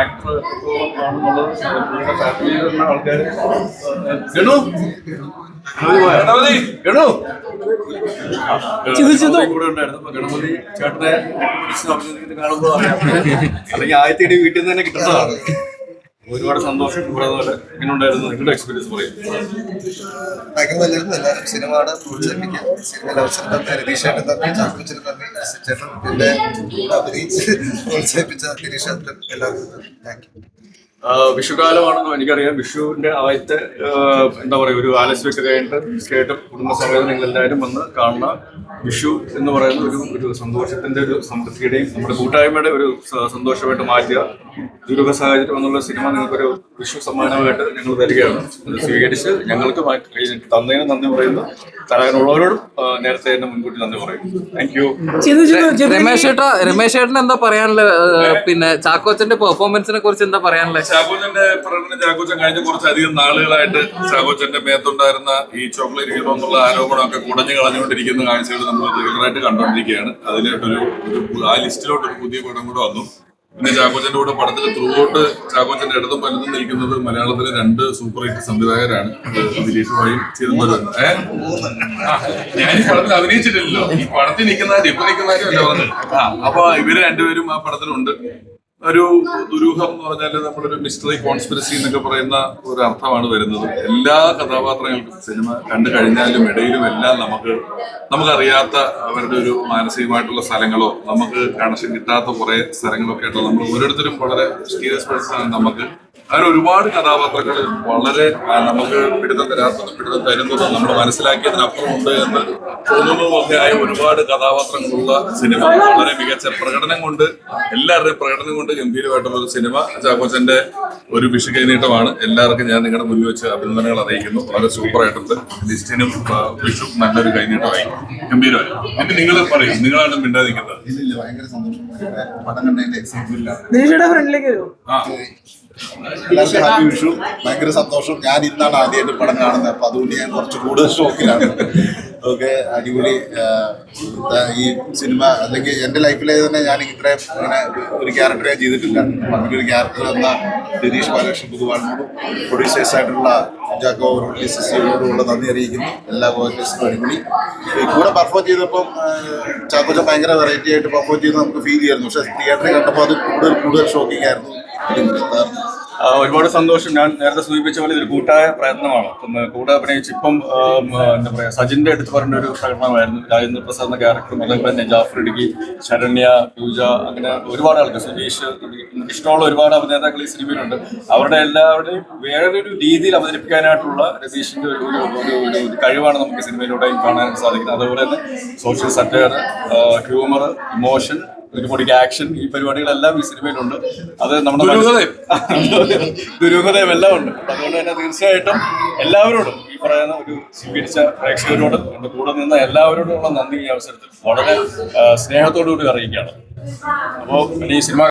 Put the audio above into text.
Actor ആണെന്നുള്ളത് ഫാമിലിയിലുള്ള ആൾക്കാർ കൂടെ ഉണ്ടായിരുന്നു. അപ്പൊ ഗണപതി ചേട്ടനെ കാണുമ്പോൾ അറിയാം, അല്ലെങ്കിൽ ആദ്യത്തെ വീട്ടിൽ നിന്ന് തന്നെ കിട്ടുന്നതാണ്. ഒരുപാട് സന്തോഷം. ഇങ്ങനെ ഉണ്ടായിരുന്നു നിങ്ങളുടെ എക്സ്പീരിയൻസ് പറയും. ഭയങ്കര നല്ലായിരുന്നു. എല്ലാവരും സിനിമയുടെ പ്രോത്സാഹിപ്പിക്കുക. സിനിമയിൽ അവസരം തന്നെ രതീഷേട്ടൻ തന്നെ, ചാക്കോച്ചൻ തന്നെ, ചേട്ടൻ പിന്നെ അഭിനയിച്ച് പ്രോത്സാഹിപ്പിച്ച ഗിരീഷേട്ടൻ എല്ലാവർക്കും താങ്ക് യു. വിഷുകാലമാണെന്ന് എനിക്കറിയാം. വിഷുവിന്റെ ആദ്യത്തെ എന്താ പറയുക, ഒരു ആലസ്യമൊക്കെ കഴിഞ്ഞിട്ട് തീർച്ചയായിട്ടും കുടുംബസമേതം നിങ്ങൾ എല്ലാവരും വന്ന് കാണുന്ന വിഷു എന്ന് പറയുന്ന ഒരു സന്തോഷത്തിന്റെ, ഒരു സമൃദ്ധിയുടെയും നമ്മുടെ കൂട്ടായ്മയുടെ ഒരു സന്തോഷമായിട്ട് മാറ്റുക. ദുരൂഹ സാഹചര്യം എന്നുള്ള സിനിമ നിങ്ങൾക്കൊരു വിഷു സമ്മാനമായിട്ട് ഞങ്ങൾ തരികയാണ്. അത് സ്വീകരിച്ച് ഞങ്ങൾക്ക് തന്നതിന് നന്ദി പറയുന്നു. തരാനുള്ളവരോടും നേരത്തെ തന്നെ മുൻകൂട്ടി നന്ദി പറയുന്നു. Thank you. രമേശ് ചേട്ടൻ എന്താ പറയാനുള്ളത്? പിന്നെ ചാക്കോച്ചന്റെ പെർഫോമൻസിനെ കുറിച്ച് എന്താ പറയാനുള്ളത്? ചാക്കോച്ചന്റെ പ്രകടനം, ചാക്കോച്ചൻ കഴിഞ്ഞ കുറച്ചധികം നാളുകളായിട്ട് ചാക്കോച്ചന്റെ മേത്തുണ്ടായിരുന്ന ഈ ചോക്ലേറ്റ് ഹീറോ എന്നുള്ള ആരോപണമൊക്കെ കുടഞ്ഞു കളഞ്ഞുകൊണ്ടിരിക്കുന്ന കാഴ്ചകൾ നമ്മൾ റെഗുലറായിട്ട് കണ്ടുകൊണ്ടിരിക്കുകയാണ്. അതിലായിട്ടൊരു ആ ലിസ്റ്റിലോട്ട് ഒരു പുതിയ പടം കൂടെ വന്നു. പിന്നെ ചാക്കോച്ചന്റെ കൂടെ പടത്തിൽ ത്രൂ ഔട്ട് ചാക്കോച്ചന്റെ ഇടതും വലുതും നിൽക്കുന്നത് മലയാളത്തിലെ 2 സൂപ്പർ ഹിറ്റ് സംവിധായകരാണ്. ദിലീഷ് ഭായും ചിദംബരം. ഞാൻ ഈ പടത്തിൽ അഭിനയിച്ചിട്ടില്ലല്ലോ. ഈ പടത്തിൽ നിൽക്കുന്നവരും ഇപ്പൊ നിൽക്കുന്നവരും അല്ല പറഞ്ഞത്. അപ്പൊ ഇവര് രണ്ടുപേരും ആ പടത്തിലുണ്ട്. ഒരു ദുരൂഹം എന്ന് പറഞ്ഞാൽ നമ്മളൊരു മിസ്റ്ററി കോൺസ്പിറസി എന്നൊക്കെ പറയുന്ന ഒരു അർത്ഥമാണ് വരുന്നത്. എല്ലാ കഥാപാത്രങ്ങൾക്കും സിനിമ കണ്ടു കഴിഞ്ഞാലും ഇടയിലും എല്ലാം നമുക്കറിയാത്ത അവരുടെ ഒരു മാനസികമായിട്ടുള്ള സ്ഥലങ്ങളോ നമുക്ക് കണക്ഷൻ കിട്ടാത്ത കുറെ സ്ഥലങ്ങളൊക്കെ ആയിട്ടുള്ള നമ്മൾ ഓരോരുത്തരും വളരെ സീരിയസ് പേഴ്സണാണ്. നമുക്ക് അങ്ങനെ ഒരുപാട് കഥാപാത്രങ്ങൾ വളരെ നമുക്ക് പിടുത്തം തരാത്തതും പിടുത്തം തരുന്നതും നമ്മൾ മനസ്സിലാക്കിയതിനപ്പുറം ഉണ്ട് എന്ന് തോന്നുന്നതുമൊക്കെ ആയ ഒരുപാട് കഥാപാത്രങ്ങളുള്ള സിനിമ. വളരെ മികച്ച പ്രകടനം കൊണ്ട്, എല്ലാവരുടെയും പ്രകടനം കൊണ്ട് ഗംഭീരമായിട്ടുള്ള ഒരു സിനിമ. ചാക്കോച്ചന്റെ ഒരു വിഷു കൈനീട്ടമാണ്. എല്ലാവർക്കും ഞാൻ നിങ്ങളുടെ മുന്നിൽ വെച്ച് അഭിനന്ദനങ്ങൾ അറിയിക്കുന്നു. വളരെ സൂപ്പറായിട്ടുണ്ട്. ലിസ്റ്റിനും വിഷു നല്ലൊരു കൈനീട്ടമായി, ഗംഭീരമായി. എന്നിട്ട് നിങ്ങൾ പറയും, നിങ്ങളാണ് മിണ്ടാതിരിക്കുന്നത്. ഭയങ്കര സന്തോഷം. പടം കണ്ടതിന്റെ എക്സൈറ്റ്മെന്റിലാണ്. എല്ലാവർക്കും ഹാപ്പി വിഷു. ഭയങ്കര സന്തോഷം. ഞാൻ ഇന്നാണ് ആദ്യമായിട്ട് പടം കാണുന്നത്. അപ്പൊ അതുകൊണ്ട് ഞാൻ കുറച്ച് കൂടുതൽ ഷോക്കിലാണ്. ഓക്കെ, അടിപൊളി. ഈ സിനിമ അല്ലെങ്കിൽ എൻ്റെ ലൈഫിലെ തന്നെ ഞാൻ ഇത്രയും അങ്ങനെ ഒരു ക്യാരക്ടർ ഞാൻ ചെയ്തിട്ടില്ല. അപ്പം അങ്ങനെ ഒരു ക്യാരക്ടർ എന്ന രതീഷ് ബാലകൃഷ്ണൻ പുതുവാളിനോടും പ്രൊഡ്യൂസേഴ്സ് ആയിട്ടുള്ള ജാക്കോ സിസിയോടുള്ള നന്ദി അറിയിക്കുന്നു. എല്ലാ വോയിസസിനും അടിപൊളി. കൂടെ പെർഫോം ചെയ്തപ്പം ചാക്കോച്ച ഭയങ്കര വെറൈറ്റി ആയിട്ട് പെർഫോം ചെയ്ത് നമുക്ക് ഫീൽ ചെയ്യായിരുന്നു. പക്ഷെ തിയേറ്ററിൽ കണ്ടപ്പോൾ അത് കൂടുതൽ ഷോക്കിംഗ് ആയിരുന്നു. ഒരുപാട് സന്തോഷം. ഞാൻ നേരത്തെ സൂചിപ്പിച്ച പോലെ ഇതൊരു കൂട്ടായ പ്രയത്നമാണ്. കൂടെ അഭിനയിച്ച് ഇപ്പം എന്താ പറയുക, സജിന്റെ അടുത്ത് പറഞ്ഞ ഒരു പ്രകടനമായിരുന്നു. രാജേന്ദ്ര പ്രസാദ് എന്ന ക്യാരക്ടറും അതേപോലെ തന്നെ ജാഫർ ഇടുക്കി, ശരണ്യ, പൂജ, അങ്ങനെ ഒരുപാട് ആൾക്കാർ, സുനീഷ്, ഇഷ്ടമുള്ള ഒരുപാട് അഭിനേതാക്കൾ ഈ സിനിമയിലുണ്ട്. അവരുടെ എല്ലാവരുടെയും വേറൊരു രീതിയിൽ അവതരിപ്പിക്കാനായിട്ടുള്ള രതീഷിന്റെ ഒരു കഴിവാണ് നമുക്ക് സിനിമയിലൂടെ കാണാൻ സാധിക്കുന്നത്. അതുപോലെ തന്നെ സോഷ്യൽ സറ്റയർ, ഹ്യൂമർ, ഇമോഷൻ, ഒരുപാട് ആക്ഷൻ, ഈ പരിപാടികളെല്ലാം ഈ സിനിമയിലുണ്ട്. അത് നമ്മുടെ ദുരൂഹതയും എല്ലാം ഉണ്ട്. അതുകൊണ്ട് തന്നെ തീർച്ചയായിട്ടും എല്ലാവരോടും ഈ പറയുന്ന ഒരു സ്വീകരിച്ച പ്രേക്ഷകരോടും എൻ്റെ കൂടെ നിന്ന എല്ലാവരോടുമുള്ള നന്ദി ഈ അവസരത്തിൽ വളരെ സ്നേഹത്തോടു കൂടി അറിയിക്കുകയാണ്. അപ്പോൾ ഈ സിനിമ